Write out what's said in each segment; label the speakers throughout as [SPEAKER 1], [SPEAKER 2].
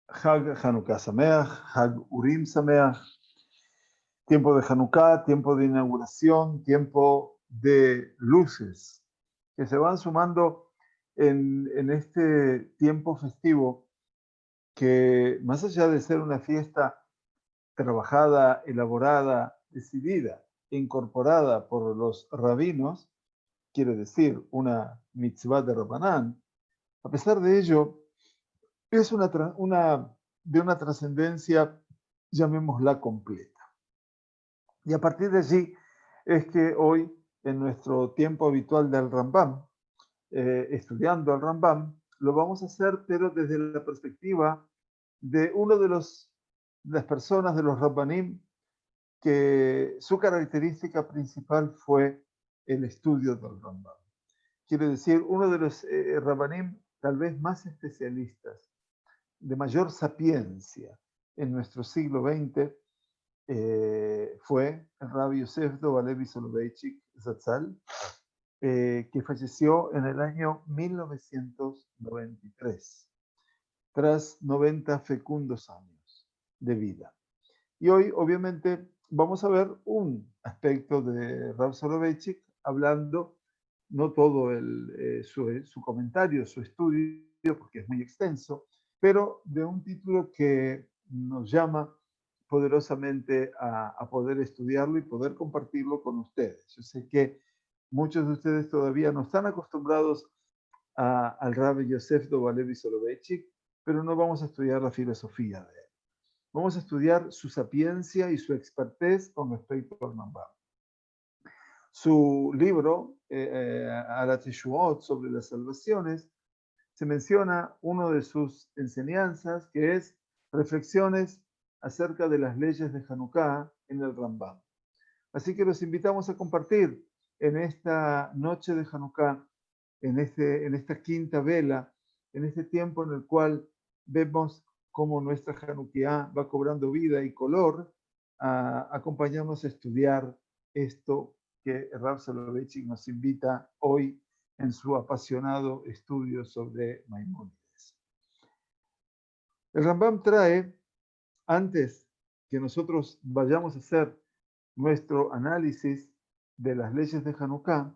[SPEAKER 1] Hag Hanukkah Sameach, Hag Urim Sameach, tiempo de Hanukkah, tiempo de inauguración, tiempo de luces, que se van sumando en este tiempo festivo que, más allá de ser una fiesta trabajada, elaborada, decidida, incorporada por los rabinos, quiere decir una mitzvah de Rabbanán, a pesar de ello, es de una trascendencia, llamémosla completa. Y a partir de allí es que hoy, en nuestro tiempo habitual del Rambam, estudiando al Rambam, lo vamos a hacer, pero desde la perspectiva de uno de las personas de los Rabbanim que su característica principal fue el estudio del Rambam. Quiere decir, uno de los Rabbanim tal vez más especialistas, de mayor sapiencia en nuestro siglo XX, fue el Rabbi Yosef Dov Halevi Soloveitchik Zatzal, que falleció en el año 1993, tras 90 fecundos años de vida. Y hoy, obviamente, vamos a ver un aspecto de Rav Soloveitchik, hablando, no todo su comentario, su estudio, porque es muy extenso, pero de un título que nos llama poderosamente a poder estudiarlo y poder compartirlo con ustedes. Yo sé que muchos de ustedes todavía no están acostumbrados al Rabbi Yosef Dov Halevi Soloveitchik, pero no vamos a estudiar la filosofía de él. Vamos a estudiar su sapiencia y su expertez con respecto al Rambam. Su libro, Arat Yeshuot, sobre las salvaciones, se menciona una de sus enseñanzas, que es reflexiones acerca de las leyes de Hanukkah en el Rambam. Así que los invitamos a compartir en esta noche de Hanukkah, en esta quinta vela, en este tiempo en el cual vemos cómo nuestra Hanukkah va cobrando vida y color, a acompañarnos a estudiar esto que Rav Soloveitchik nos invita hoy en su apasionado estudio sobre Maimónides. El Rambam trae, antes que nosotros vayamos a hacer nuestro análisis de las leyes de Hanukkah,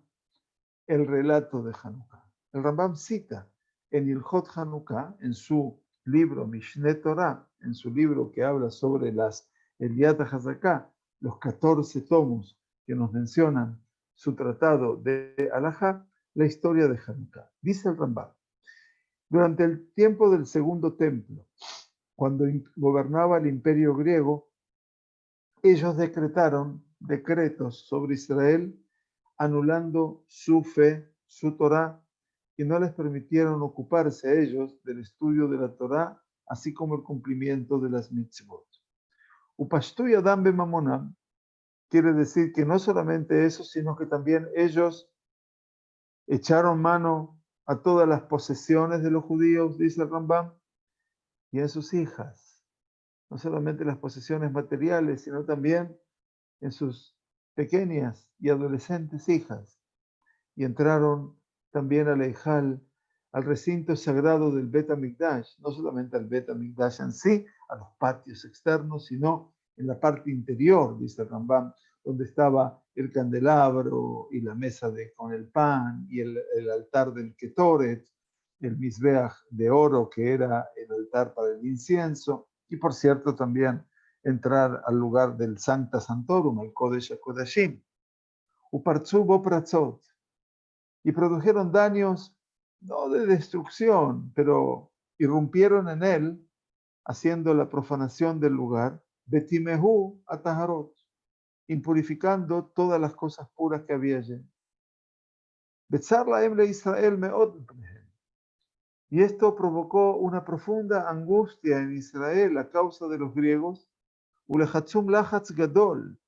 [SPEAKER 1] el relato de Hanukkah. El Rambam cita en Ilhot Hanukkah, en su libro Mishneh Torah, en su libro que habla sobre las Eliat HaZaká, los 14 tomos que nos mencionan su tratado de Alajá, la historia de Hanukkah. Dice el Rambam: durante el tiempo del segundo templo, cuando gobernaba el imperio griego, ellos decretaron decretos sobre Israel anulando su fe, su Torá, y no les permitieron ocuparse a ellos del estudio de la Torá, así como el cumplimiento de las mitzvot. Upashtu Yadam Bemamonam quiere decir que no solamente eso, sino que también ellos echaron mano a todas las posesiones de los judíos, dice el Rambam, y en sus hijas. No solamente las posesiones materiales, sino también en sus pequeñas y adolescentes hijas. Y entraron también al Eijal, al recinto sagrado del Bet HaMikdash, no solamente al Bet HaMikdash en sí, a los patios externos, sino en la parte interior, dice el Rambam, donde estaba el candelabro y la mesa con el pan y el altar del Ketoret, el Mizbeach de oro que era el altar para el incienso, y por cierto también entrar al lugar del Sancta Santorum, el Kodesh HaKodashim. Upartzu bo pratzot, y produjeron daños no de destrucción, pero irrumpieron en él, haciendo la profanación del lugar, betimehu ataharot, impurificando todas las cosas puras que había allí. Betzar laem le Israel meod, y esto provocó una profunda angustia en Israel a causa de los griegos, ulechatzum lachatz gadol,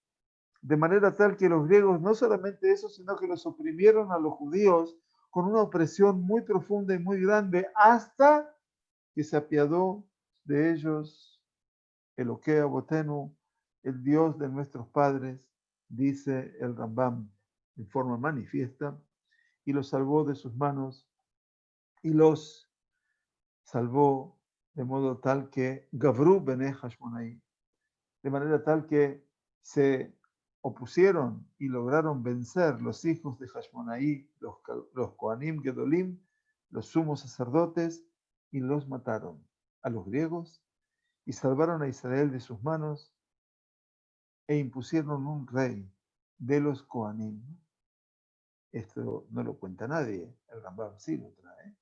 [SPEAKER 1] de manera tal que los griegos no solamente eso, sino que los oprimieron a los judíos con una opresión muy profunda y muy grande, hasta que se apiadó de ellos Eloqué Abotenu, el Dios de nuestros padres, dice el Rambam en forma manifiesta, y los salvó de sus manos y los salvó de modo tal que Gavru Bene Hashmonaí, de manera tal que se opusieron y lograron vencer los hijos de Hashmonaí, los Kohanim Gedolim, los sumos sacerdotes, y los mataron a los griegos y salvaron a Israel de sus manos e impusieron un rey de los Kohanim. Esto no lo cuenta nadie, el Rambam sí lo trae.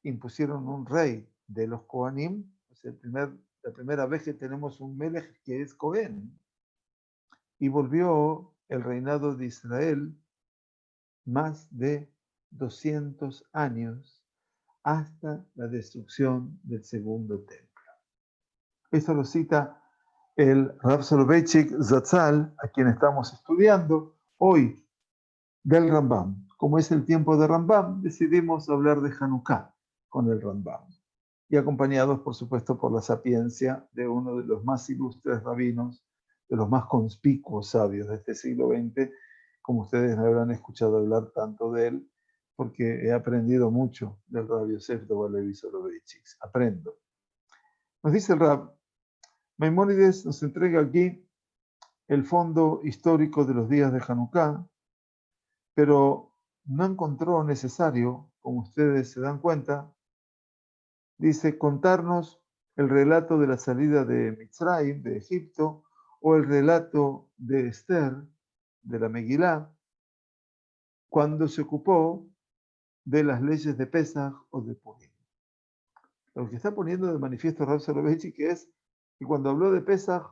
[SPEAKER 1] Impusieron un rey de los Kohanim, o sea, la primera vez que tenemos un Melech que es Cohen, y volvió el reinado de Israel más de 200 años hasta la destrucción del segundo templo. Esto lo cita el Rav Soloveitchik Zatzal, a quien estamos estudiando hoy, del Rambam. Como es el tiempo de Rambam, decidimos hablar de Hanukkah con el Rambam. Y acompañados, por supuesto, por la sapiencia de uno de los más ilustres rabinos, de los más conspicuos sabios de este siglo XX, como ustedes me habrán escuchado hablar tanto de él, porque he aprendido mucho del Rav Yosef de Levi Soloveitchik. Aprendo. Nos dice el Rab, Maimónides nos entrega aquí el fondo histórico de los días de Hanukkah, pero no encontró necesario, como ustedes se dan cuenta, dice, contarnos el relato de la salida de Mitzrayim, de Egipto, o el relato de Esther, de la Megilá, cuando se ocupó de las leyes de Pesach o de Purim. Lo que está poniendo de manifiesto Rav Soloveitchik es que cuando habló de Pesach,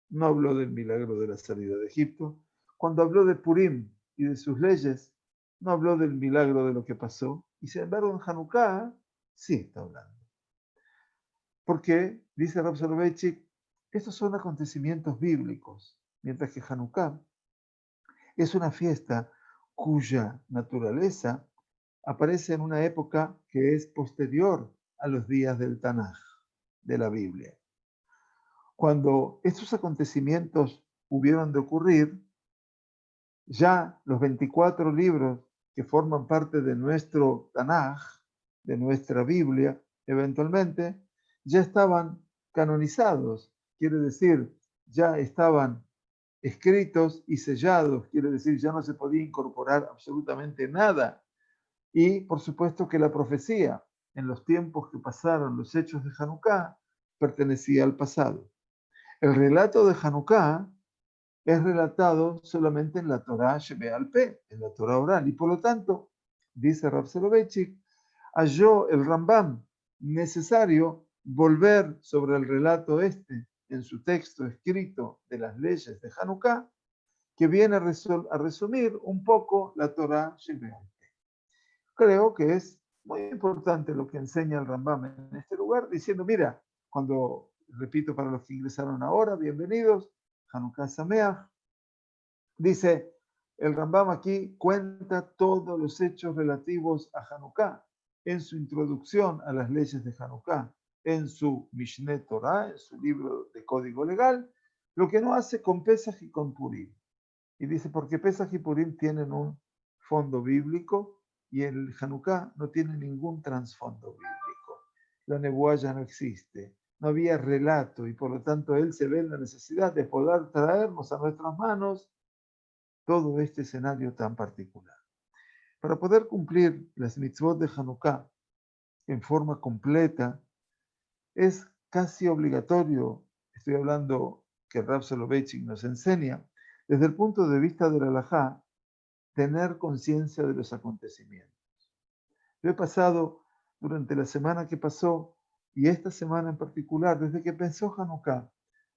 [SPEAKER 1] no habló del milagro de la salida de Egipto. Cuando habló de Purim y de sus leyes, no habló del milagro de lo que pasó. Y sin embargo, en Hanukkah sí está hablando. Porque, dice Rav Soloveitchik, estos son acontecimientos bíblicos, mientras que Hanukkah es una fiesta cuya naturaleza aparece en una época que es posterior a los días del Tanaj, de la Biblia. Cuando estos acontecimientos hubieron de ocurrir, ya los 24 libros que forman parte de nuestro Tanaj, de nuestra Biblia, eventualmente, ya estaban canonizados, quiere decir, ya estaban escritos y sellados, quiere decir, ya no se podía incorporar absolutamente nada. Y por supuesto que la profecía en los tiempos que pasaron los hechos de Hanukkah pertenecía al pasado. El relato de Hanukkah es relatado solamente en la Torá Shebe'al Peh, en la Torá oral, y por lo tanto, dice Rav Soloveitchik, halló el Rambam necesario volver sobre el relato este en su texto escrito de las leyes de Hanukkah, que viene a resumir un poco la Torá Shebe'al Peh. Creo que es muy importante lo que enseña el Rambam en este lugar, diciendo, mira, cuando, repito para los que ingresaron ahora, bienvenidos, Hanukkah Sameach, dice, el Rambam aquí cuenta todos los hechos relativos a Hanukkah en su introducción a las leyes de Hanukkah, en su Mishneh Torah, en su libro de código legal, lo que no hace con Pesach y con Purim. Y dice, porque Pesach y Purim tienen un fondo bíblico y el Hanukkah no tiene ningún trasfondo bíblico. La nebuá ya no existe, no había relato y por lo tanto él se ve en la necesidad de poder traernos a nuestras manos todo este escenario tan particular. Para poder cumplir las mitzvot de Hanukkah en forma completa, es casi obligatorio, estoy hablando que Rav Soloveitchik nos enseña, desde el punto de vista de la halajá, tener conciencia de los acontecimientos. Yo he pasado durante la semana que pasó y esta semana en particular, desde que pensó Hanukkah,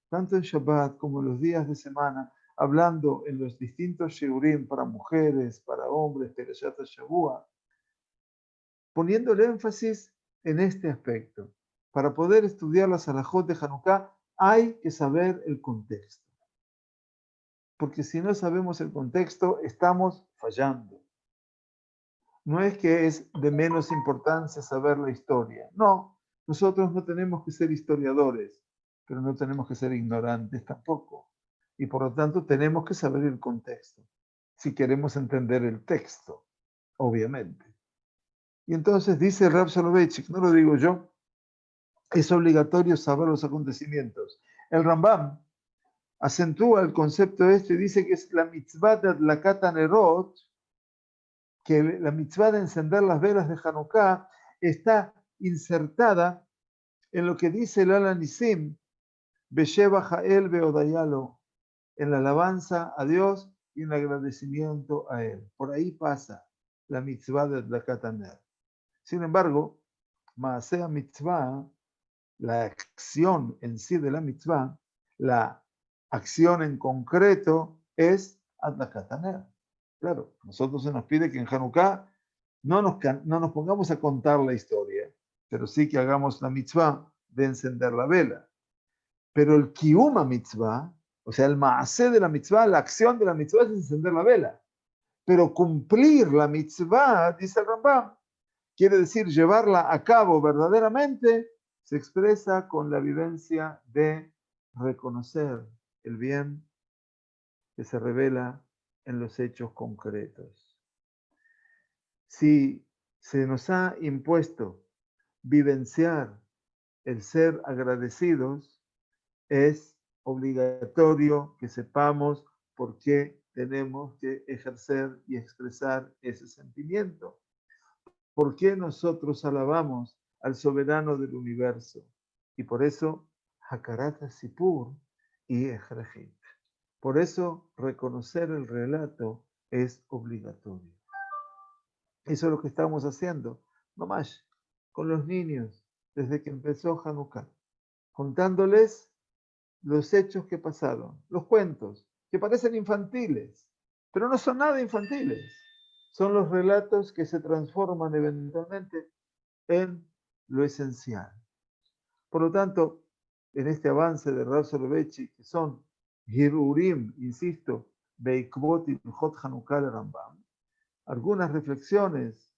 [SPEAKER 1] tanto en Shabbat como en los días de semana, hablando en los distintos shiurim para mujeres, para hombres, Perashat Shavua, poniéndole énfasis en este aspecto. Para poder estudiar las halajot de Hanukkah hay que saber el contexto. Porque si no sabemos el contexto, estamos fallando. No es que es de menos importancia saber la historia. No, nosotros no tenemos que ser historiadores, pero no tenemos que ser ignorantes tampoco. Y por lo tanto tenemos que saber el contexto, si queremos entender el texto, obviamente. Y entonces dice Rav Soloveitchik, no lo digo yo, es obligatorio saber los acontecimientos. El Rambam acentúa el concepto este y dice que es la mitzvah de Adlakat Hanerot, que la mitzvah de encender las velas de Hanukkah está insertada en lo que dice el Alanisim, Besheva Jael Beodayalo, en la alabanza a Dios y en el agradecimiento a Él. Por ahí pasa la mitzvah de Adlakat Haner. Sin embargo, Maaseh mitzvah, la acción en sí de la mitzvah, la acción en concreto es Adlakat Haner. Claro, nosotros se nos pide que en Hanukkah no nos pongamos a contar la historia, pero sí que hagamos la mitzvah de encender la vela. Pero el Kiyuma mitzvah, o sea, el maaseh de la mitzvah, la acción de la mitzvah es encender la vela. Pero cumplir la mitzvah, dice el Rambam, quiere decir llevarla a cabo verdaderamente, se expresa con la vivencia de reconocer el bien que se revela en los hechos concretos. Si se nos ha impuesto vivenciar el ser agradecidos, es obligatorio que sepamos por qué tenemos que ejercer y expresar ese sentimiento. ¿Por qué nosotros alabamos al soberano del universo? Y por eso, Hakarat Sipur y Ejrejit. Por eso, reconocer el relato es obligatorio. Eso es lo que estamos haciendo, nomás, con los niños, desde que empezó Hanukkah, contándoles los hechos que pasaron, los cuentos, que parecen infantiles, pero no son nada infantiles. Son los relatos que se transforman eventualmente en lo esencial. Por lo tanto, en este avance de Rav Soloveitchik, que son Hirurim, insisto, Beikvot y Hot Hanukkah Rambam, algunas reflexiones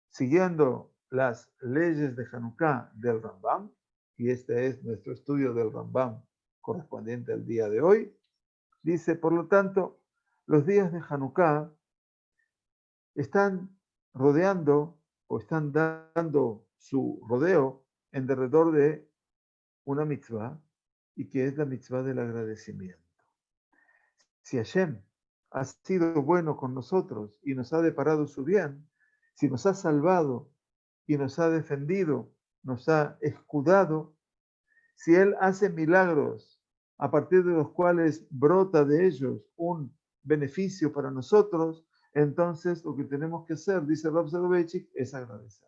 [SPEAKER 1] siguiendo las leyes de Hanukkah del Rambam, y este es nuestro estudio del Rambam correspondiente al día de hoy, dice, por lo tanto, los días de Hanukkah están rodeando o están dando su rodeo en derredor de una mitzvah, y que es la mitzvah del agradecimiento. Si Hashem ha sido bueno con nosotros y nos ha deparado su bien, si nos ha salvado y nos ha defendido, nos ha escudado, si Él hace milagros a partir de los cuales brota de ellos un beneficio para nosotros, entonces lo que tenemos que hacer, dice Rav Soloveitchik, es agradecer.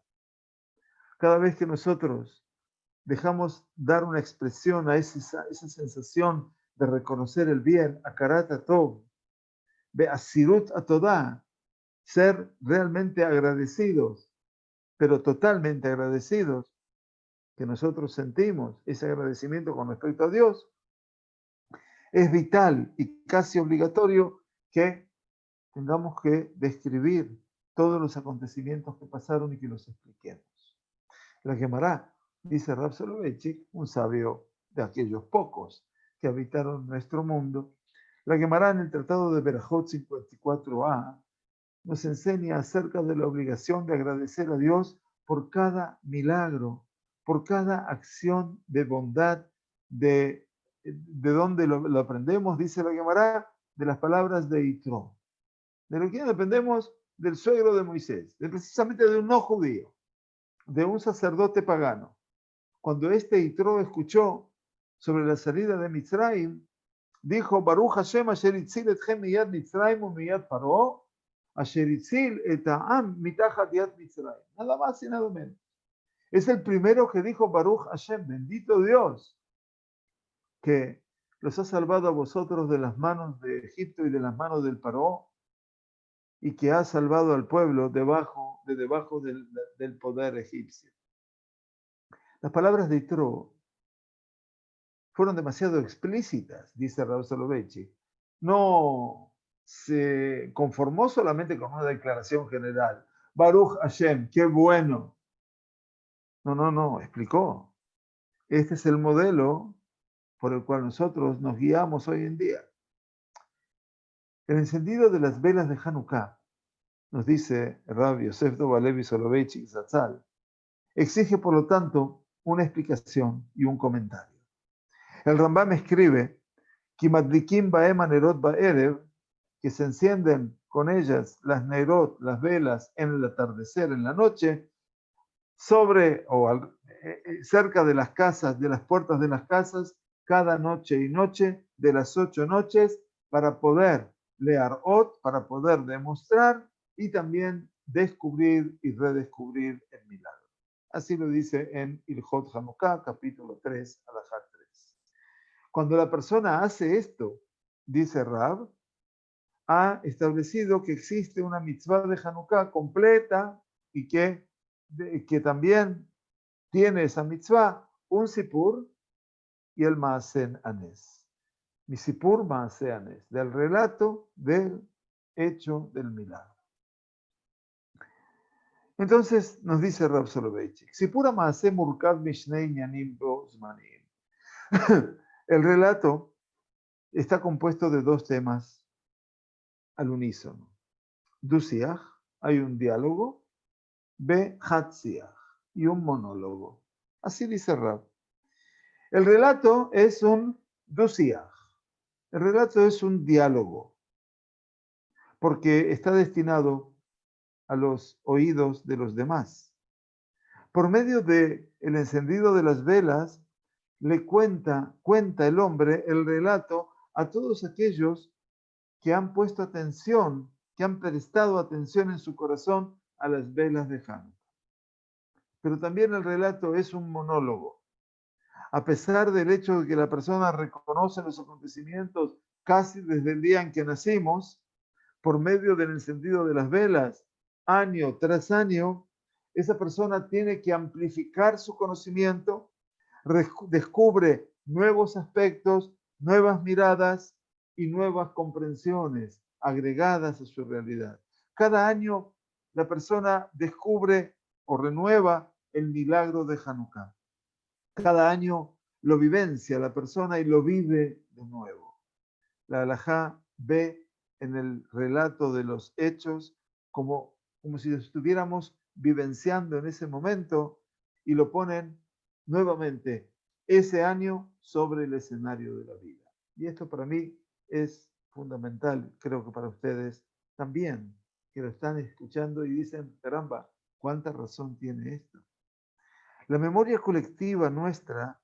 [SPEAKER 1] Cada vez que nosotros dejamos dar una expresión a esa sensación de reconocer el bien, Akarat Tov, Be'asirut Atodá, ser realmente agradecidos, pero totalmente agradecidos, que nosotros sentimos ese agradecimiento con respecto a Dios, es vital y casi obligatorio que tengamos que describir todos los acontecimientos que pasaron y que los expliquemos. La Gemara, dice Rav Soloveitchik, un sabio de aquellos pocos que habitaron nuestro mundo, la Gemara en el Tratado de Berajot 54a nos enseña acerca de la obligación de agradecer a Dios por cada milagro, por cada acción de bondad, de donde lo aprendemos, dice la Gemara, de las palabras de Yitro. ¿De lo que aprendemos? Del suegro de Moisés, precisamente de un no judío, de un sacerdote pagano. Cuando este Yitro escuchó sobre la salida de Mitzrayim, dijo, Baruch Hashem asher itzil etchem miyad Mitzrayim u miyad Paró, asher itzil et ha'am mitachat yad Mitzrayim. Nada más y nada menos. Es el primero que dijo Baruch Hashem, bendito Dios, que los ha salvado a vosotros de las manos de Egipto y de las manos del Paró, y que ha salvado al pueblo debajo del poder egipcio. Las palabras de Yitro fueron demasiado explícitas, dice Rav Soloveitchik. No se conformó solamente con una declaración general. Baruch Hashem, qué bueno. No, explicó. Este es el modelo por el cual nosotros nos guiamos hoy en día. El encendido de las velas de Hanukkah, nos dice Rav Yosef Dov Halevi Soloveitchik Zatzal, exige por lo tanto una explicación y un comentario. El Rambam escribe, "Kimadlikim baem anerot ba'erev", que se encienden con ellas las nerot, las velas, en el atardecer, en la noche, sobre cerca de las casas, de las puertas de las casas, cada noche y noche de las 8 noches, para poder leer ot, para poder demostrar y también descubrir y redescubrir el milagro. Así lo dice en Ilhot Hanukkah, capítulo 3, alajá 3. Cuando la persona hace esto, dice Rab, ha establecido que existe una mitzvah de Hanukkah completa y que también tiene esa mitzvah un sipur y el maasen anés. Mi sipur maasen anés, del relato del hecho del milagro. Entonces nos dice Rab Soloveitchik, sipur maasen murkav mishnei inyanim bo zmanim. El relato está compuesto de dos temas al unísono. Dusiach, hay un diálogo, Be Hatziach, y un monólogo. Así dice Rab. El relato es un dusiach. El relato es un diálogo, porque está destinado a los oídos de los demás. Por medio del encendido de las velas, le cuenta el hombre el relato a todos aquellos que han puesto atención, que han prestado atención en su corazón a las velas de Hanukkah. Pero también el relato es un monólogo. A pesar del hecho de que la persona reconoce los acontecimientos casi desde el día en que nacimos, por medio del encendido de las velas, año tras año, esa persona tiene que amplificar su conocimiento, descubre nuevos aspectos, nuevas miradas y nuevas comprensiones agregadas a su realidad. Cada año la persona descubre o renueva el milagro de Hanukkah. Cada año lo vivencia la persona y lo vive de nuevo. La halajá ve en el relato de los hechos como si estuviéramos vivenciando en ese momento y lo ponen nuevamente ese año sobre el escenario de la vida. Y esto para mí es fundamental, creo que para ustedes también, que lo están escuchando y dicen, caramba, ¿cuánta razón tiene esto? La memoria colectiva nuestra,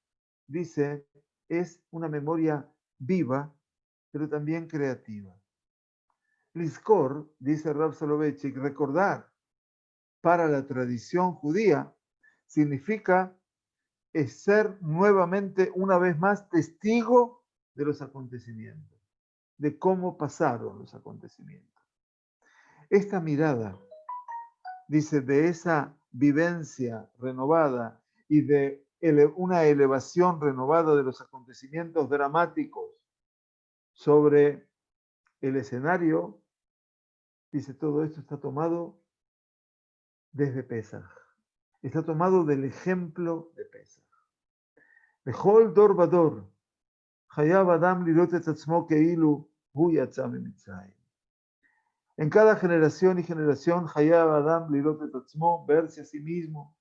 [SPEAKER 1] dice, es una memoria viva, pero también creativa. Lizkor, dice Rab Soloveitchik, recordar para la tradición judía significa ser nuevamente, una vez más, testigo de los acontecimientos, de cómo pasaron los acontecimientos. Esta mirada, dice, de esa vivencia renovada y de una elevación renovada de los acontecimientos dramáticos sobre el escenario, dice, todo esto está tomado desde Pesaj. Está tomado del ejemplo de Pesaj. Bechol dor vador, hayav adam lirot et atzmo keilu hu yatza mimitzrayim. En cada generación y generación, hayav adam lirot et atzmo, verse a sí mismo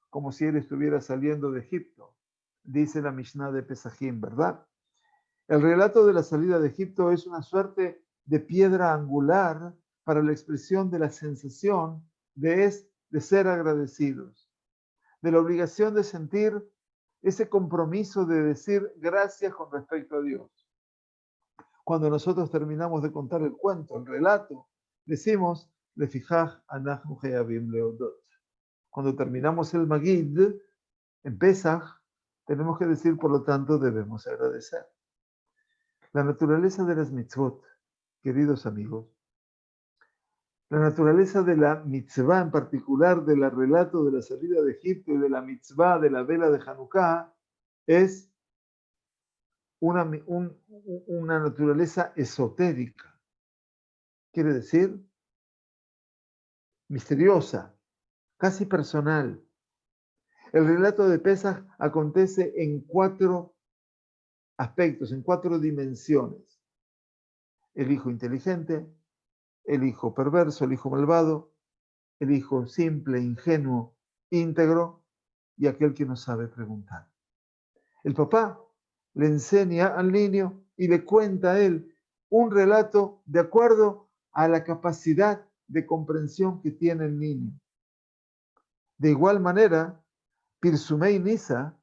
[SPEAKER 1] como si él estuviera saliendo de Egipto, dice la Mishnah de Pesajim, ¿verdad? El relato de la salida de Egipto es una suerte de piedra angular para la expresión de la sensación de ser agradecidos, de la obligación de sentir ese compromiso de decir gracias con respecto a Dios. Cuando nosotros terminamos de contar el cuento, el relato, decimos, Lefijaj anachnu hayavim leodot. Cuando terminamos el Magid, en Pesaj, tenemos que decir, por lo tanto, debemos agradecer. La naturaleza de las mitzvot, queridos amigos, la naturaleza de la mitzvah, en particular del relato de la salida de Egipto y de la mitzvah de la vela de Hanukkah, es una naturaleza esotérica. Quiere decir, misteriosa, casi personal. El relato de Pesaj acontece en 4 aspectos, en 4 dimensiones. El hijo inteligente, el hijo perverso, el hijo malvado, el hijo simple, ingenuo, íntegro, y aquel que no sabe preguntar. El papá le enseña al niño y le cuenta a él un relato de acuerdo a la capacidad de comprensión que tiene el niño. De igual manera, Pirsumei Nisa,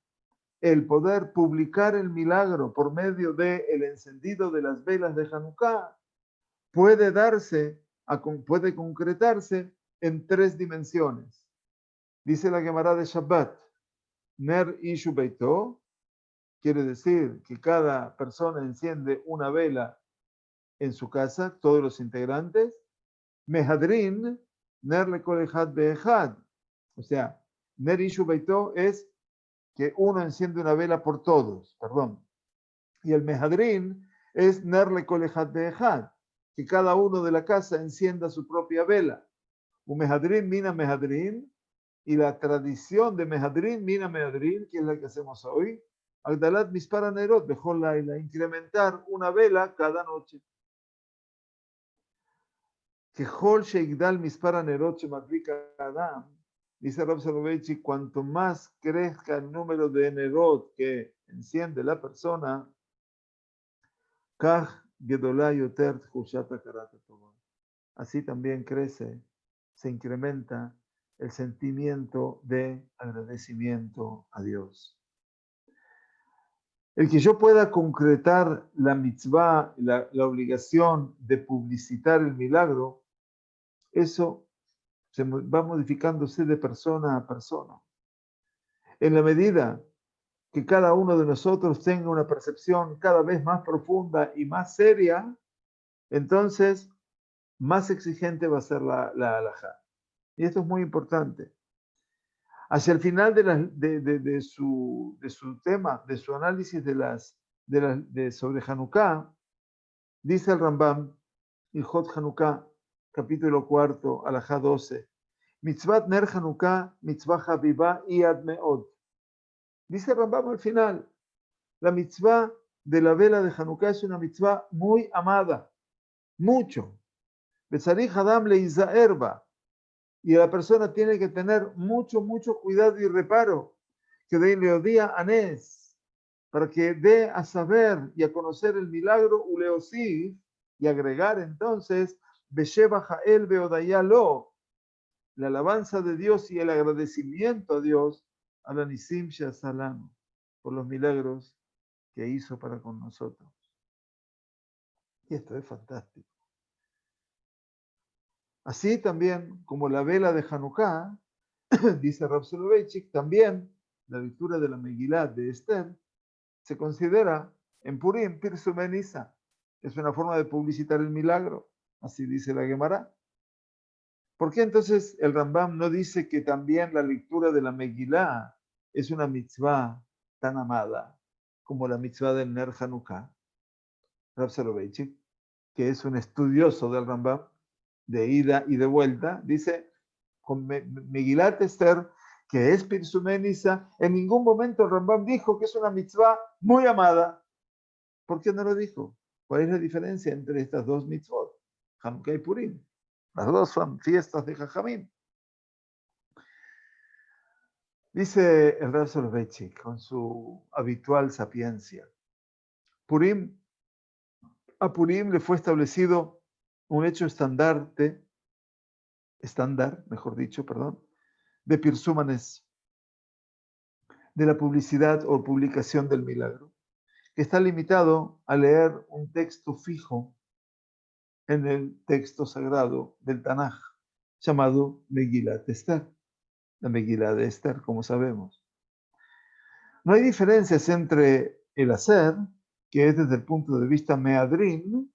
[SPEAKER 1] el poder publicar el milagro por medio del encendido de las velas de Hanukkah, puede concretarse en tres dimensiones. Dice la Gemara de Shabbat, Ner Ishu Beito, quiere decir que cada persona enciende una vela en su casa, todos los integrantes. Mehadrin, Ner Lekol Echad Beechad. O sea, Ner Ishu Beito es que uno enciende una vela por todos, perdón. Y el Mehadrin es Ner Lekol Echad Beechad, que cada uno de la casa encienda su propia vela. Un Mehadrin mina Mehadrin, y la tradición de Mehadrin mina Mehadrin, que es la que hacemos hoy, Agdalat Mispara Nerot, Bejol Laila, incrementar una vela cada noche. Que Hol Sheigdal Mispara Nerot Shemadlika Adam, dice Rav Soloveitchik, cuanto más crezca el número de Nerot que enciende la persona, Kach Gedolá Yoter Tchushata Karata Tovah. Así también crece, se incrementa el sentimiento de agradecimiento a Dios. El que yo pueda concretar la mitzvah, la obligación de publicitar el milagro, eso se va modificándose de persona a persona. En la medida que cada uno de nosotros tenga una percepción cada vez más profunda y más seria, entonces más exigente va a ser la halajá. Y esto es muy importante. Hacia el final de su tema, de su análisis sobre Hanukkah, dice el Rambam, Ilhot Hanukkah, capítulo 4, alajá 12, Mitzvat ner Hanukkah, mitzvah habibah y admeod. Dice el Rambam al final, la mitzvah de la vela de Hanukkah es una mitzvah muy amada, mucho. Betzarich Adam le Izaerba. Y la persona tiene que tener mucho cuidado y reparo, que de Leodía Anés, para que dé a saber y a conocer el milagro Uleosí, y agregar entonces, Besheba Jael Beodayalo, la alabanza de Dios y el agradecimiento a Dios, a la Nisim Shasalam, por los milagros que hizo para con nosotros. Y esto es fantástico. Así también como la vela de Hanukkah, dice Rav Soloveitchik, también la lectura de la Megilá de Esther se considera en Purim Pirsumei Nisa. Es una forma de publicitar el milagro, así dice la Gemara. ¿Por qué entonces el Rambam no dice que también la lectura de la Megilá es una mitzvah tan amada como la mitzvah del Ner Hanukkah? Rav Soloveitchik, que es un estudioso del Rambam, de ida y de vuelta, dice, con Megilat Esther, que es Pirsumei Nisa, en ningún momento el Rambam dijo que es una mitzvah muy amada. ¿Por qué no lo dijo? ¿Cuál es la diferencia entre estas dos mitzvot? Hanukkah y Purim. Las dos son fiestas de Jajamim. Dice el Rav Soloveitchik con su habitual sapiencia. A Purim le fue establecido un hecho estándar, mejor dicho, de Pirsúmanes, de la publicidad o publicación del milagro, que está limitado a leer un texto fijo en el texto sagrado del Tanaj, llamado Megilat Esther, la Megilá de Esther, como sabemos. No hay diferencias entre el hacer, que es desde el punto de vista Mehadrin,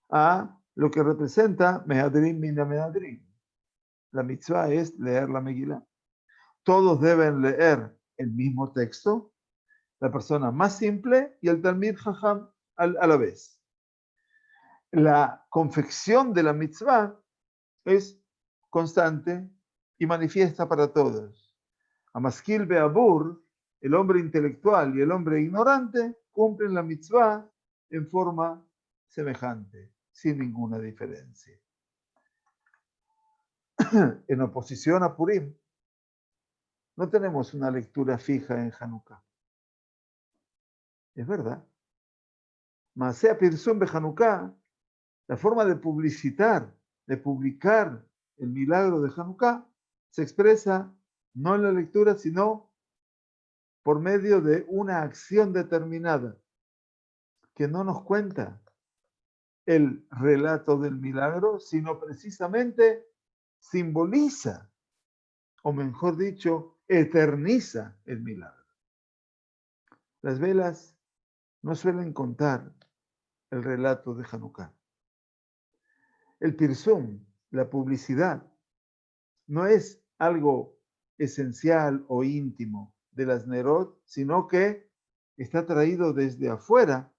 [SPEAKER 1] a lo que representa Mehadrin mina Mehadrin. La mitzvah es leer la Megilá. Todos deben leer el mismo texto, la persona más simple y el Talmid Jajam a la vez. La confección de la mitzvah es constante y manifiesta para todos. Amaskil Beabur, el hombre intelectual y el hombre ignorante, cumplen la mitzvah en forma semejante, sin ninguna diferencia. En oposición a Purim, No tenemos una lectura fija en Hanukkah. Es verdad. Maaseh Pirsum de Hanukkah, la forma de publicitar, de publicar el milagro de Hanukkah, se expresa no en la lectura, sino por medio de una acción determinada que no nos cuenta el relato del milagro, sino precisamente simboliza, o mejor dicho, eterniza el milagro. Las velas no suelen contar el relato de Hanukkah. El pirsum, la publicidad, no es algo esencial o íntimo de las Nerot, sino que está traído desde afuera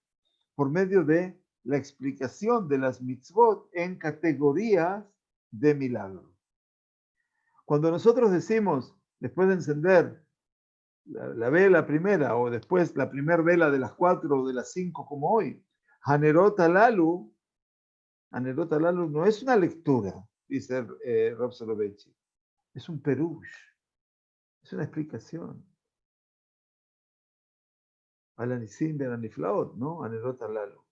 [SPEAKER 1] por medio de la explicación de las mitzvot en categorías de milagro. Cuando nosotros decimos, después de encender la vela primera, o después la primera vela de las 4 o de las 5 como hoy, Hanerot Alalu no es una lectura, dice Rav Soloveitchik, es un perush, es una explicación. Alanisim ben Aniflaot, ¿no? Hanerot Alalu.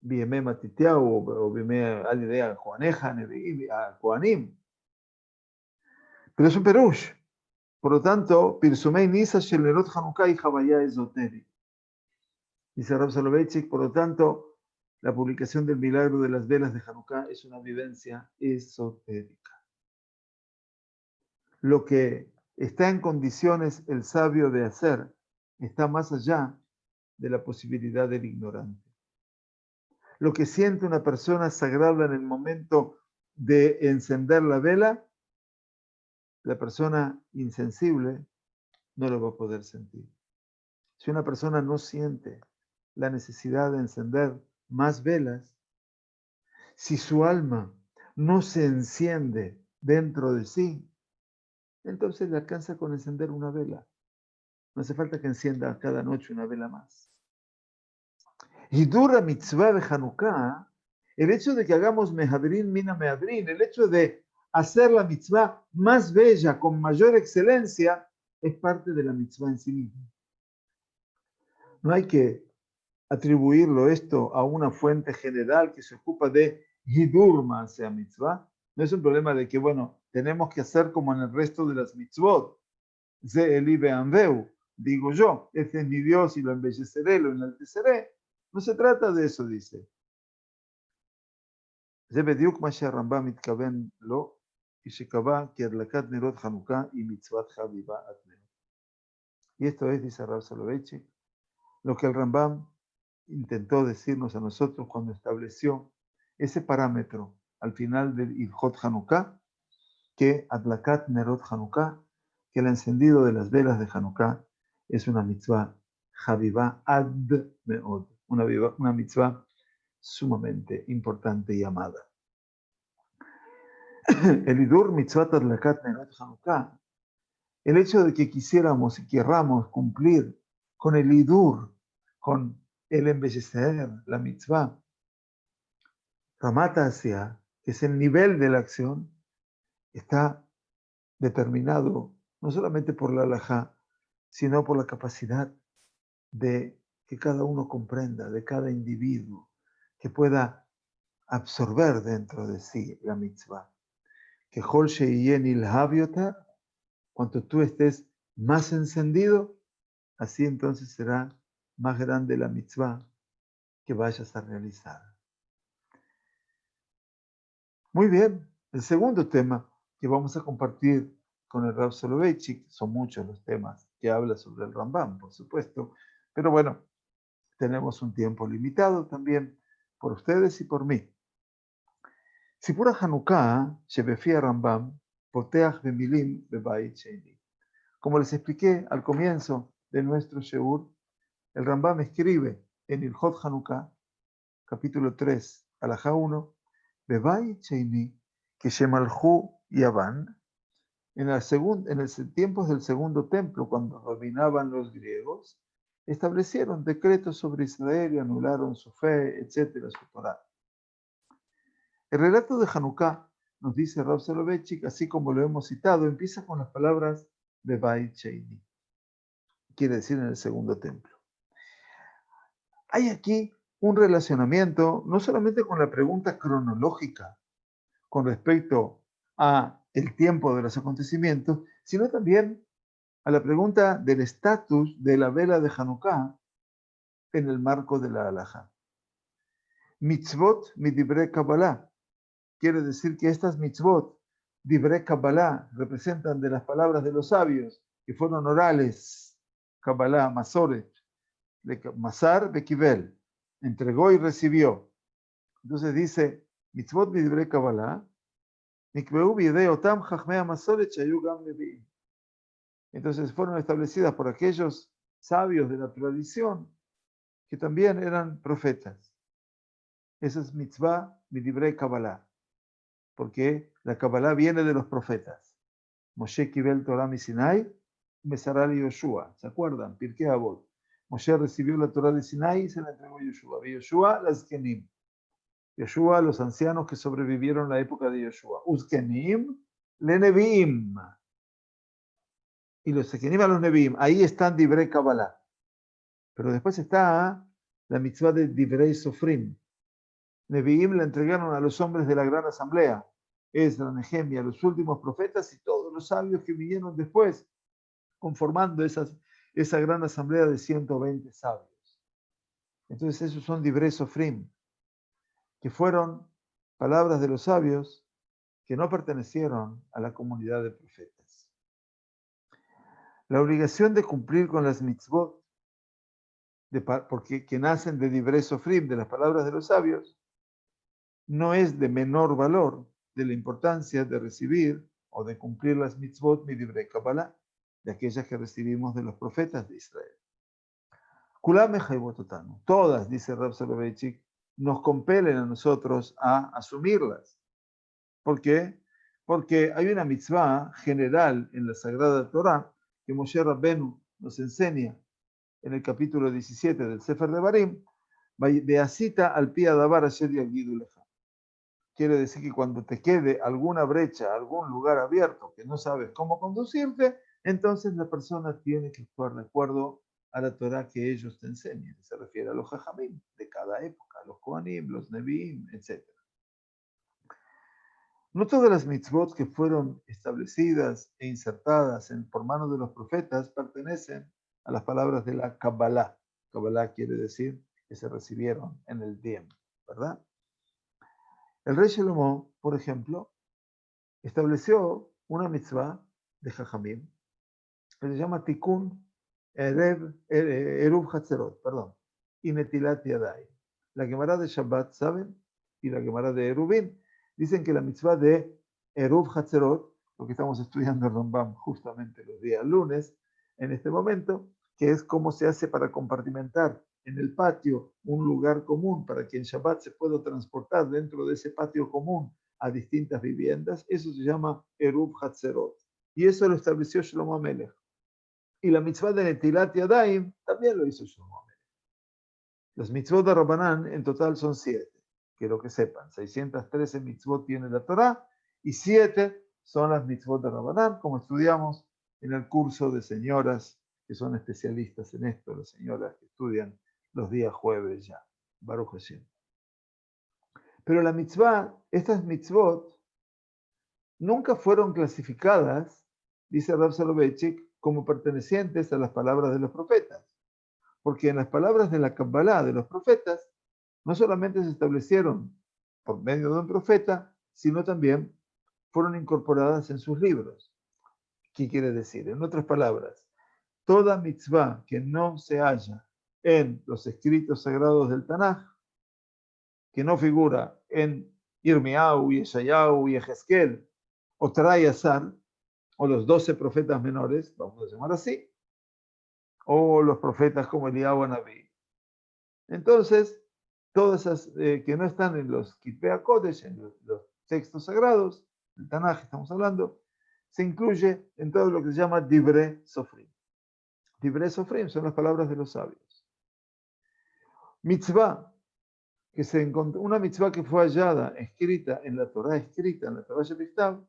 [SPEAKER 1] בימי מתתיהו o בימי על ידי הכהניך הנביאים, הכהנים. Pero es un perush. Por lo tanto, Pirsumei Nisa shel Nerot Hanukkah y Javaya esotérica. Dice Rav Soloveitchik, por lo tanto, la publicación del milagro de las velas de Hanukkah es una vivencia esotérica. Lo que está en condiciones el sabio de hacer está más allá de la posibilidad del ignorante. Lo que siente una persona sagrada en el momento de encender la vela, la persona insensible no lo va a poder sentir. Si una persona no siente la necesidad de encender más velas, si su alma no se enciende dentro de sí, entonces le alcanza con encender una vela. No hace falta que encienda cada noche una vela más. Hidur mitzvah de Hanukkah, el hecho de que hagamos mehadrin mina mehadrin, el hecho de hacer la mitzvah más bella, con mayor excelencia, es parte de la mitzvah en sí misma. No hay que atribuirlo esto a una fuente general que se ocupa de hidur ma'aseh mitzvah. No es un problema de que, bueno, tenemos que hacer como en el resto de las mitzvot. Ze eli ve'anveu, digo yo, este es mi Dios y lo embelleceré, lo enalteceré. No se trata de eso, dice. זה בדיוק מה שהרמב"ם מתכוון לו, כשקבע כי הדלקת נרות חנוכה היא מצוות חביבה עד מאוד. Y esto es, dice Rav Soloveitchik, lo que el Rambam intentó decirnos a nosotros cuando estableció ese parámetro al final del Ilhot Hanukkah, que Adlakat Nerot Hanukkah, que el encendido de las velas de Hanukkah es una mitzvah Javivá ad meod, una mitzvah sumamente importante y amada. El Hidur Mitzvat Adlakat Nerot Hanukkah, el hecho de que quisiéramos y querramos cumplir con el Hidur, con el embellecer, la mitzvah, Ramata Asia, que es el nivel de la acción, está determinado no solamente por la halajá, sino por la capacidad de que cada uno comprenda, de cada individuo, que pueda absorber dentro de sí la mitzvah. Que Hol Sheyen Ilhaviota, cuanto tú estés más encendido, así entonces será más grande la mitzvah que vayas a realizar. Muy bien, el segundo tema que vamos a compartir con el Rav Soloveitchik, son muchos los temas que habla sobre el Rambam, por supuesto, pero bueno, tenemos un tiempo limitado también por ustedes y por mí. Sipur Hanukkah, Shebefia Rambam, Poteach Bemilim Bebait Sheni. Como les expliqué al comienzo de nuestro Sheur, el Rambam escribe en Ilhot Hanukkah, capítulo 3, alajá 1, Bebait Sheni, que Shemalhu Yavan, en los tiempos del segundo templo, cuando dominaban los griegos, establecieron decretos sobre Israel y anularon su fe, etcétera, su Torah. El relato de Hanukkah nos dice Rav Soloveitchik, así como lo hemos citado, empieza con las palabras de Beit Sheini, quiere decir en el segundo templo. Hay aquí un relacionamiento no solamente con la pregunta cronológica con respecto a el tiempo de los acontecimientos, sino también a la pregunta del estatus de la vela de Hanukkah en el marco de la halajá. Mitzvot midibre Kabbalah. Quiere decir que estas mitzvot, dibre Kabbalah, representan de las palabras de los sabios, que fueron orales, Kabbalah, Masoret, Masar Bekivel, entregó y recibió. Entonces dice, mitzvot midibre Kabbalah, nikveu biyedei otam chachmei hamasoret shayu gam neviim. Entonces fueron establecidas por aquellos sabios de la tradición que también eran profetas. Esa es mitzvah midibre Kabbalah, porque la Kabbalah viene de los profetas. Moshe kibel Torah mi Sinai, Mesaral y Yoshua. ¿Se acuerdan? Pirkei Avot. Moshe recibió la Torah de Sinai y se la entregó a Yoshua. Yoshua, las Kenim. Yoshua, los ancianos que sobrevivieron la época de Yoshua. Uzkenim, le Neviim. Y los Kenim a los Neviim. Ahí están Divrei Kabbalah. Pero después está la mitzvah de Divrei Sofrim. Neviim la entregaron a los hombres de la gran asamblea. Esdra, Nehemia, los últimos profetas y todos los sabios que vinieron después, conformando esa gran asamblea de 120 sabios. Entonces esos son Divrei Sofrim, que fueron palabras de los sabios que no pertenecieron a la comunidad de profetas. La obligación de cumplir con las mitzvot, que nacen de Divrei Sofrim, de las palabras de los sabios, no es de menor valor de la importancia de recibir o de cumplir las mitzvot midivrei Kabbalah, de aquellas que recibimos de los profetas de Israel. Kulam mechayvot otanu, todas, dice Rav Soloveitchik, nos compelen a nosotros a asumirlas. ¿Por qué? Porque hay una mitzvah general en la Sagrada Torah que Moshe Rabbenu nos enseña en el capítulo 17 del Sefer de Barim, Beasita al pi adavar asher yagidu lecha. Quiere decir que cuando te quede alguna brecha, algún lugar abierto que no sabes cómo conducirte, entonces la persona tiene que actuar de acuerdo a la Torah que ellos te enseñan. Se refiere a los jajamim de cada época, los kohanim, los neviim, etc. No todas las mitzvot que fueron establecidas e insertadas por manos de los profetas pertenecen a las palabras de la Kabbalah. Kabbalah quiere decir que se recibieron en el tiempo, ¿verdad? El rey Shlomo, por ejemplo, estableció una mitzvah de Jajamim que se llama Tikkun Eruv Hatzerot, perdón, y Netilat Yadai. La Gemara de Shabbat, ¿saben? Y la Gemara de Eruvin dicen que la mitzvah de Eruv Hatzerot, lo que estamos estudiando en Rambam justamente los días lunes, en este momento, que es cómo se hace para compartimentar en el patio un lugar común para que en Shabbat se pueda transportar dentro de ese patio común a distintas viviendas, eso se llama Eruv Hatzerot. Y eso lo estableció Shlomo Amelech. Y la mitzvah de Netilat Yadayim también lo hizo Shlomo Amelech. Las mitzvot de Rabbanán en total son 7, quiero que sepan. 613 mitzvot tiene la Torá y 7 son las mitzvot de Rabbanán, como estudiamos en el curso de señoras que son especialistas en esto, las señoras que estudian los días jueves ya. Baruch Hashem. Pero la mitzvah, estas mitzvot, nunca fueron clasificadas, dice Rav Soloveitchik, como pertenecientes a las palabras de los profetas. Porque en las palabras de la Kabbalah de los profetas, no solamente se establecieron por medio de un profeta, sino también fueron incorporadas en sus libros. ¿Qué quiere decir? En otras palabras, toda mitzvah que no se halla en los escritos sagrados del Tanaj, que no figura en Irmiau, Yeshayahu y Ezequiel, o Trayasar, o los 12 profetas menores, vamos a llamar así, o los profetas como Eliyahu Anabí. Entonces, todas esas que no están en los Kitvei Kodesh, en los textos sagrados, el Tanaj estamos hablando, se incluye en todo lo que se llama Divrei Sofrim. Divrei Sofrim son las palabras de los sabios. Mitzvah que se encontró, una mitzvah que fue hallada, escrita en la Torah Shebiktav,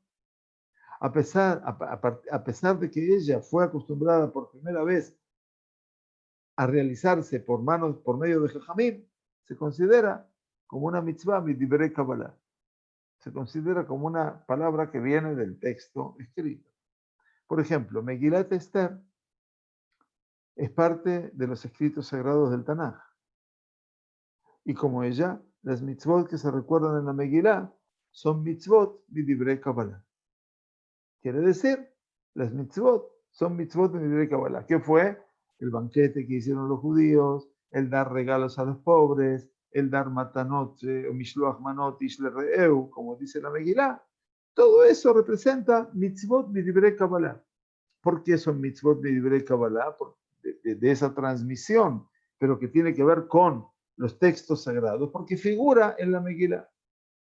[SPEAKER 1] a pesar de que ella fue acostumbrada por primera vez a realizarse por medio de Jajamim, se considera como una mitzvah midivrei Kabbalah. Se considera como una palabra que viene del texto escrito. Por ejemplo, Megilat Esther es parte de los escritos sagrados del Tanaj. Y como ella, las mitzvot que se recuerdan en la Megilá son mitzvot midivrei Kabbalah. Quiere decir, las mitzvot son mitzvot midivrei Kabbalah. ¿Qué fue? El banquete que hicieron los judíos, el dar regalos a los pobres, el dar matanot o mishloach manot ishle re'eu, como dice la Megilá. Todo eso representa mitzvot midivrei Kabbalah. ¿Por qué son mitzvot midivrei Kabbalah? De esa transmisión, pero que tiene que ver con los textos sagrados, porque figura en la Megilá,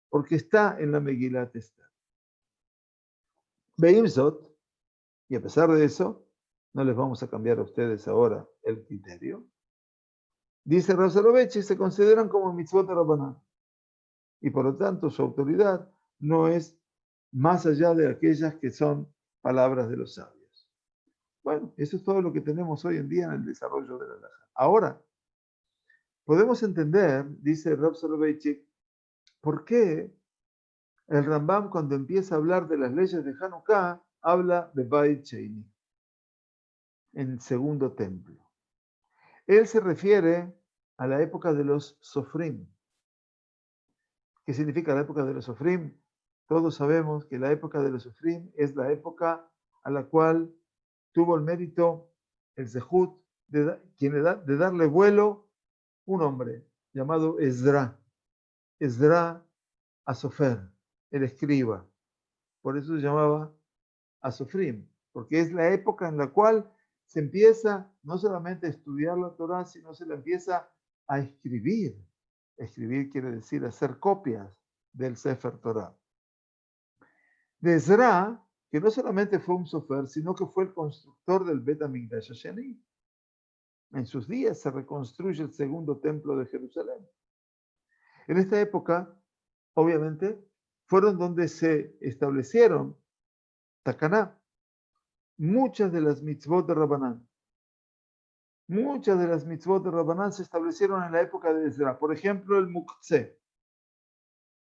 [SPEAKER 1] porque está en la Megilá Esther. Beimzot, y a pesar de eso, no les vamos a cambiar a ustedes ahora el criterio. Dice Rav Soloveitchik, se consideran como mitzvot de Rabbanán, y por lo tanto su autoridad no es más allá de aquellas que son palabras de los sabios. Bueno, eso es todo lo que tenemos hoy en día en el desarrollo de la halajá. Ahora, podemos entender, dice Rav Soloveitchik, por qué el Rambam, cuando empieza a hablar de las leyes de Hanukkah, habla de Beit Sheini, en segundo templo. Él se refiere a la época de los Sofrim. ¿Qué significa la época de los Sofrim? Todos sabemos que la época de los Sofrim es la época a la cual tuvo el mérito, el Zehut, de darle vuelo un hombre llamado Ezra. Ezra Asofer, el escriba. Por eso se llamaba Asofrim, porque es la época en la cual se empieza no solamente a estudiar la Torah, sino se la empieza a escribir. Escribir quiere decir hacer copias del Sefer Torah. De Ezra, que no solamente fue un sofer, sino que fue el constructor del Bet HaMikdash Hasheni. En sus días se reconstruye el segundo templo de Jerusalén. En esta época, obviamente, fueron donde se establecieron Takaná, muchas de las mitzvot de Rabbanán. Muchas de las mitzvot de Rabbanán se establecieron en la época de Ezra. Por ejemplo, el Muktzeh.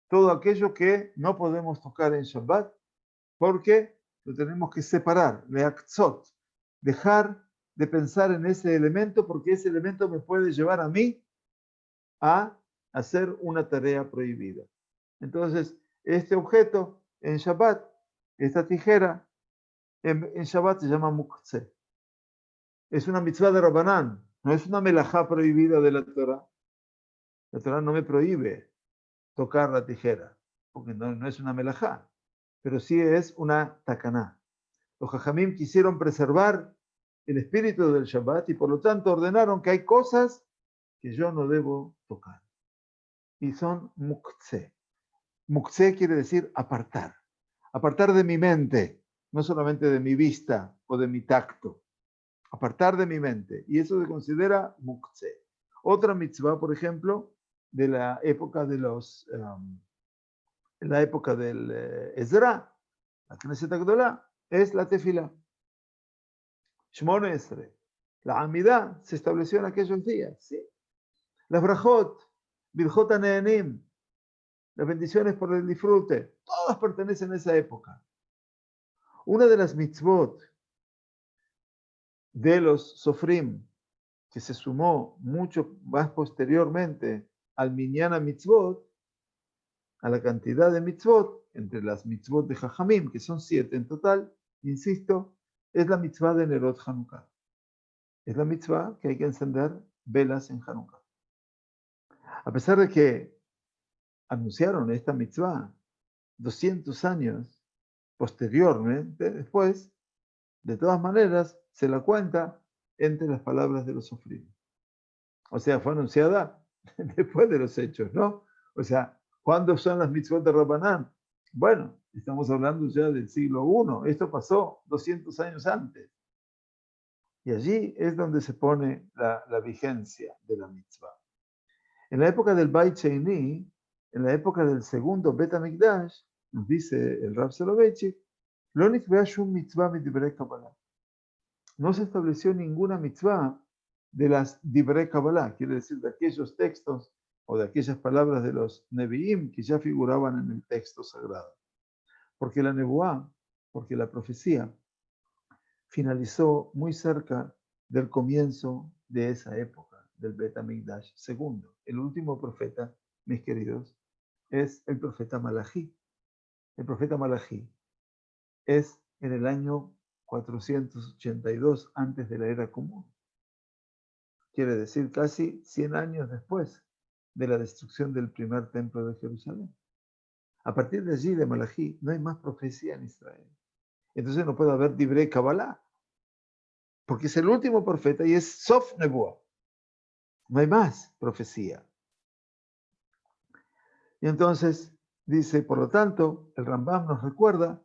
[SPEAKER 1] Todo aquello que no podemos tocar en Shabbat porque lo tenemos que separar, leaktzot, dejar de pensar en ese elemento porque ese elemento me puede llevar a mí a hacer una tarea prohibida. Entonces, este objeto en Shabbat, esta tijera, en Shabbat se llama Muktzeh. Es una mitzvah de Rabbanán, no es una melajá prohibida de la Torah. La Torah no me prohíbe tocar la tijera, porque no es una melajá, pero sí es una takaná. Los jajamim quisieron preservar el espíritu del Shabbat y por lo tanto ordenaron que hay cosas que yo no debo tocar. Y son muktzeh. Muktzeh quiere decir apartar. Apartar de mi mente, no solamente de mi vista o de mi tacto. Apartar de mi mente. Y eso se considera muktzeh. Otra mitzvah, por ejemplo, de la época de los... la época del Ezra, la Knesset Agdolá, es la tefila. Shmone Esre. La Amidá se estableció en aquellos días. ¿Sí? Las Brajot, Birjot Aneenim, las bendiciones por el disfrute, todas pertenecen a esa época. Una de las mitzvot de los Sofrim, que se sumó mucho más posteriormente al Minyana Mitzvot, a la cantidad de mitzvot, entre las mitzvot de Jajamim, que son 7 en total, insisto, es la mitzvah de Nerot Hanukkah. Es la mitzvah que hay que encender velas en Hanukkah. A pesar de que anunciaron esta mitzvah 200 años posteriormente, después, de todas maneras, se la cuenta entre las palabras de los sofrim. O sea, fue anunciada después de los hechos, ¿no? O sea, ¿cuándo son las mitzvot de Rabbanán? Bueno, estamos hablando ya del siglo I. Esto pasó 200 años antes. Y allí es donde se pone la vigencia de la mitzvah. En la época del Beit Sheini, en la época del segundo Bet HaMikdash, nos dice el Rav Soloveitchik, "Lo nikbea shum mitzvah midivrei Kabbalah". No se estableció ninguna mitzvah de las Divrei Kabbalah, quiere decir de aquellos textos o de aquellas palabras de los Nevi'im que ya figuraban en el texto sagrado. Porque la Nebuá, porque la profecía, finalizó muy cerca del comienzo de esa época, del Bet HaMikdash segundo. El último profeta, mis queridos, es el profeta Malají. El profeta Malají es en el año 482 antes de la era común. Quiere decir casi 100 años después de la destrucción del primer templo de Jerusalén. A partir de allí, de Malají, no hay más profecía en Israel. Entonces no puede haber Divrei Kabbalah, porque es el último profeta y es Sof Nebuah. No hay más profecía. Y entonces dice, por lo tanto, el Rambam nos recuerda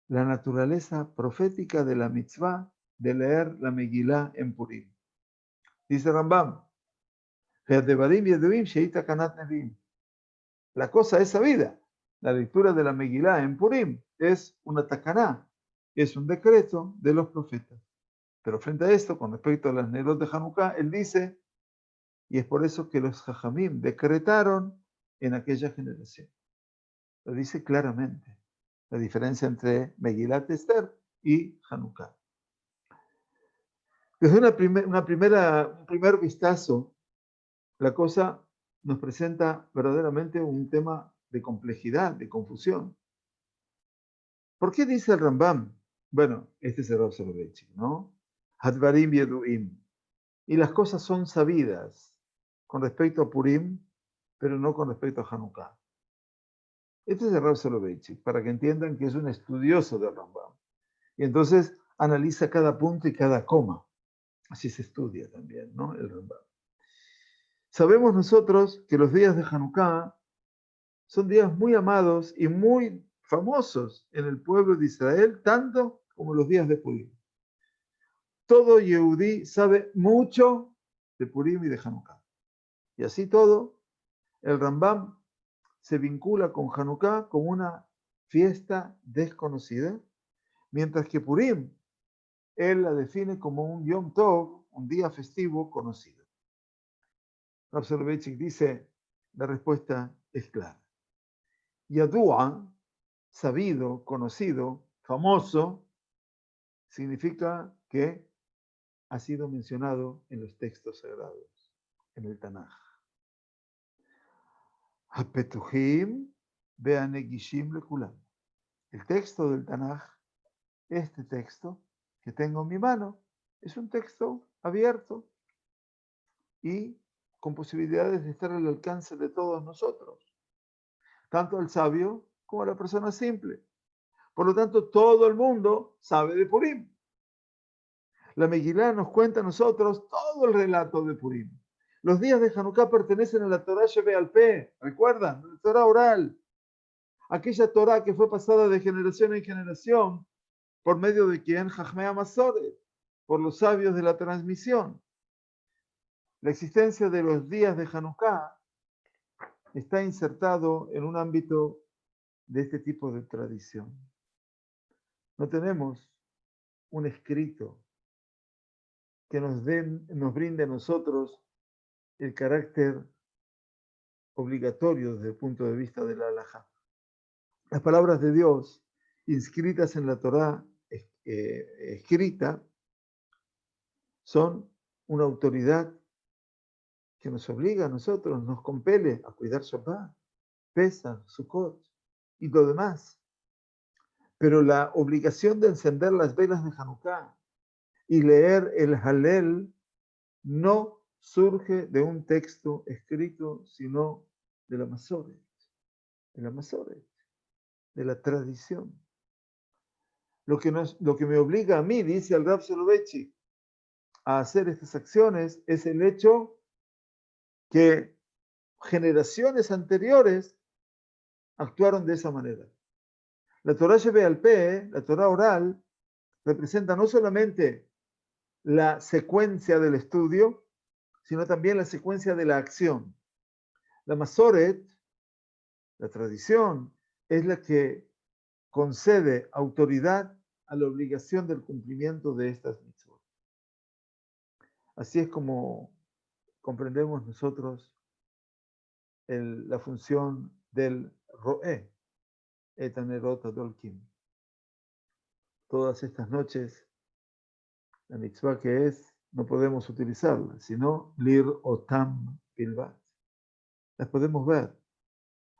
[SPEAKER 1] la naturaleza profética de la mitzvah de leer la Megilá en Purim. Dice Rambam, la cosa es sabida. La lectura de la Megilá en Purim es una takaná, es un decreto de los profetas. Pero frente a esto, con respecto a las Nerot de Hanukkah, él dice, y es por eso que los Jajamim decretaron en aquella generación. Lo dice claramente, la diferencia entre Megilat Esther y Hanukkah. Desde un primer vistazo, la cosa nos presenta verdaderamente un tema de complejidad, de confusión. ¿Por qué dice el Rambam? Bueno, este es el Rav Soloveitchik, ¿no? Hadvarim yeduim. Y las cosas son sabidas con respecto a Purim, pero no con respecto a Hanukkah. Este es el Rav Soloveitchik, para que entiendan que es un estudioso del Rambam. Y entonces analiza cada punto y cada coma. Así se estudia también, ¿no? El Rambam. Sabemos nosotros que los días de Hanukkah son días muy amados y muy famosos en el pueblo de Israel, tanto como los días de Purim. Todo Yehudí sabe mucho de Purim y de Hanukkah. Y así todo, el Rambam se vincula con Hanukkah como una fiesta desconocida, mientras que Purim, él la define como un Yom Tov, un día festivo conocido. Rav Soloveitchik dice, la respuesta es clara. Yadua, sabido, conocido, famoso, significa que ha sido mencionado en los textos sagrados, en el Tanaj. Hapetuhim beanegishim lekulam. El texto del Tanaj, este texto que tengo en mi mano, es un texto abierto y con posibilidades de estar al alcance de todos nosotros, tanto al sabio como a la persona simple. Por lo tanto, todo el mundo sabe de Purim. La Megilá nos cuenta a nosotros todo el relato de Purim. Los días de Hanukkah pertenecen a la Torah Shebe'al Peh, ¿recuerdan? La Torah oral. Aquella Torah que fue pasada de generación en generación por medio de quien Jajmea Masoret, por los sabios de la transmisión. La existencia de los días de Hanukkah está insertado en un ámbito de este tipo de tradición. No tenemos un escrito que nos brinde a nosotros el carácter obligatorio desde el punto de vista de la halajá. Las palabras de Dios inscritas en la Torá escrita son una autoridad que nos obliga a nosotros, nos compele a cuidar Shabbat, Pesach, Sukkot y lo demás. Pero la obligación de encender las velas de Hanukkah y leer el Halel no surge de un texto escrito, sino de la Masoret, de la tradición. Lo que me obliga a mí, dice el Rav Soloveitchik, a hacer estas acciones es el hecho que generaciones anteriores actuaron de esa manera. La Torah Shebe'al Peh, la Torah oral, representa no solamente la secuencia del estudio, sino también la secuencia de la acción. La Masoret, la tradición, es la que concede autoridad a la obligación del cumplimiento de estas mitzvot. Así es como comprendemos nosotros la función del Ro'é, Etanerot Adolkim. Todas estas noches, la mitzvah que es, no podemos utilizarla, sino Lir Otam Bilbat. Las podemos ver.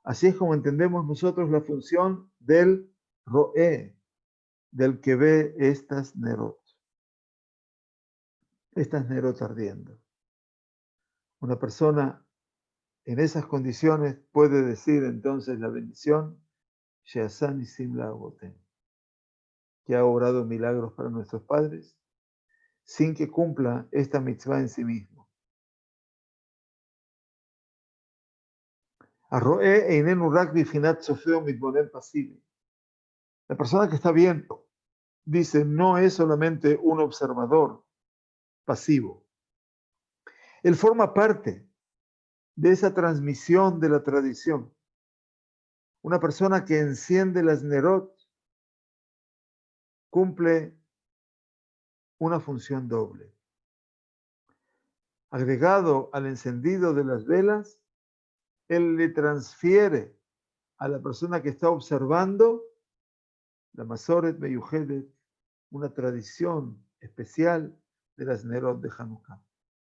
[SPEAKER 1] Así es como entendemos nosotros la función del Ro'é, del que ve estas Nerot ardiendo. Una persona en esas condiciones puede decir entonces la bendición, Sheasan Isim La'avotem, que ha obrado milagros para nuestros padres, sin que cumpla esta mitzvah en sí mismo. Arroe einenu rak bifinat sofeo mitbonem pasivi. La persona que está viendo, dice, no es solamente un observador pasivo. Él forma parte de esa transmisión de la tradición. Una persona que enciende las Nerot cumple una función doble. Agregado al encendido de las velas, él le transfiere a la persona que está observando la Masoret Meyuhedet, una tradición especial de las Nerot de Hanukkah,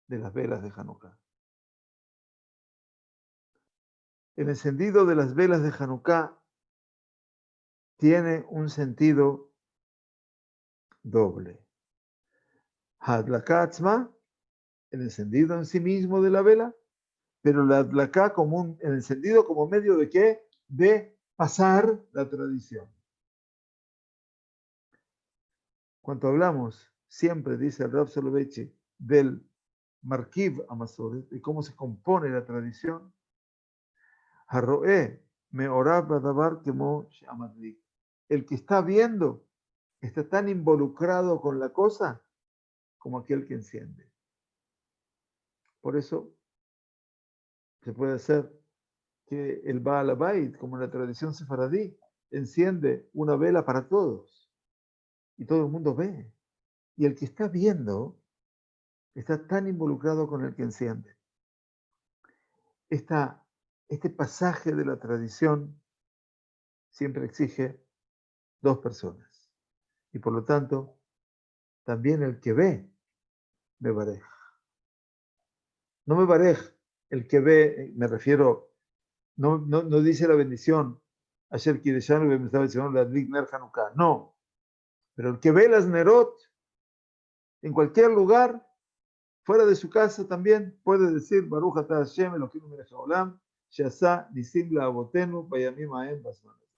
[SPEAKER 1] de las velas de Hanukkah. El encendido de las velas de Hanukkah tiene un sentido doble. Hadlaká atzma, el encendido en sí mismo de la vela, pero la hadlaká como el encendido como medio de ¿qué? De pasar la tradición. Cuando hablamos, siempre dice el Rav Soloveitchik, del Markiv Amasoret, de cómo se compone la tradición, Harroé meorav badavar kemo she'amadlik. El que está viendo está tan involucrado con la cosa como aquel que enciende. Por eso se puede hacer que el Baal Habayit, como en la tradición sefaradí, enciende una vela para todos y todo el mundo ve. Y el que está viendo está tan involucrado con el que enciende. Este pasaje de la tradición siempre exige dos personas. Y por lo tanto, también el que ve, me barej. No me barej, el que ve, me refiero, no dice la bendición, ayer Kideshanu me estaba diciendo la Adlik Ner Hanukkah. No, pero el que ve las Nerot, en cualquier lugar, fuera de su casa también, puede decir, Baruch Atah Hashem, Elohim Melech Haolam, She'asa Nisim La'avotenu, Bayamim Ha'em Basmanet.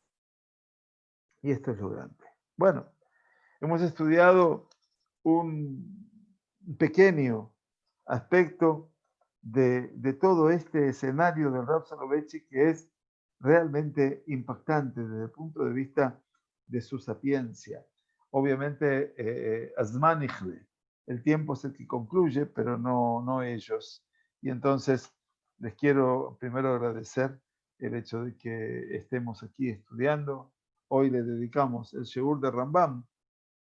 [SPEAKER 1] Y esto es lo grande. Bueno, hemos estudiado un pequeño aspecto de todo este escenario del Rav Soloveitchik que es realmente impactante desde el punto de vista de su sapiencia. Obviamente, Azmanichle, el tiempo es el que concluye, pero no ellos. Y entonces les quiero primero agradecer el hecho de que estemos aquí estudiando. Hoy le dedicamos el Sheur de Rambam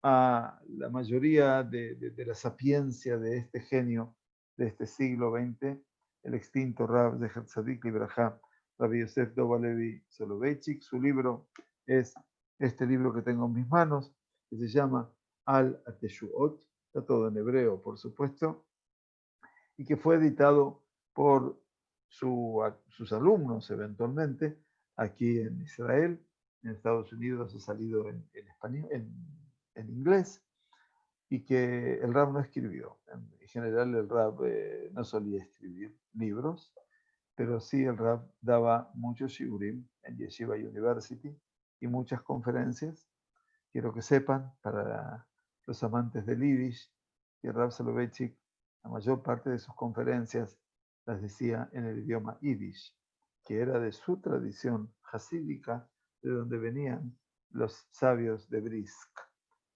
[SPEAKER 1] a la mayoría de la sapiencia de este genio de este siglo XX, el extinto Rav de Tzadik Libraja, Rabbi Yosef Dov Levi Soloveitchik. Su libro es este libro que tengo en mis manos, que se llama Al Ateshuot, está todo en hebreo, por supuesto, y que fue editado por sus alumnos eventualmente aquí en Israel. En Estados Unidos ha salido en español, en inglés, y que el Rab no escribió. En general el Rab no solía escribir libros, pero sí el Rab daba muchos shiurim en Yeshiva University y muchas conferencias. Quiero que sepan, para los amantes del Yiddish, que el Rab Soloveitchik, la mayor parte de sus conferencias las decía en el idioma Yiddish, que era de su tradición hasídica, de donde venían los sabios de Brisk,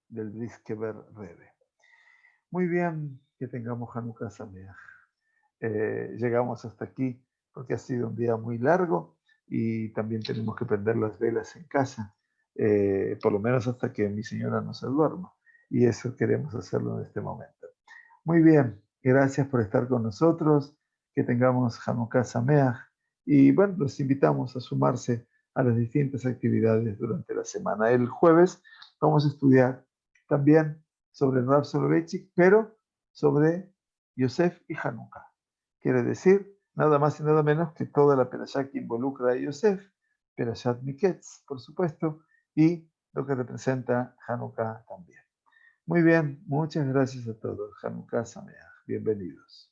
[SPEAKER 1] del Briskever Rebbe. Muy bien, que tengamos Hanukkah Sameach. Llegamos hasta aquí porque ha sido un día muy largo y también tenemos que prender las velas en casa, por lo menos hasta que mi señora no se duerma. Y eso queremos hacerlo en este momento. Muy bien, gracias por estar con nosotros, que tengamos Hanukkah Sameach y bueno, los invitamos a sumarse a las distintas actividades durante la semana. El jueves vamos a estudiar también sobre Rav Soloveitchik, pero sobre Yosef y Hanukkah. Quiere decir nada más y nada menos que toda la perashá que involucra a Yosef, Perashat Miketz, por supuesto, y lo que representa Hanukkah también. Muy bien, muchas gracias a todos. Hanukkah Sameach. Bienvenidos.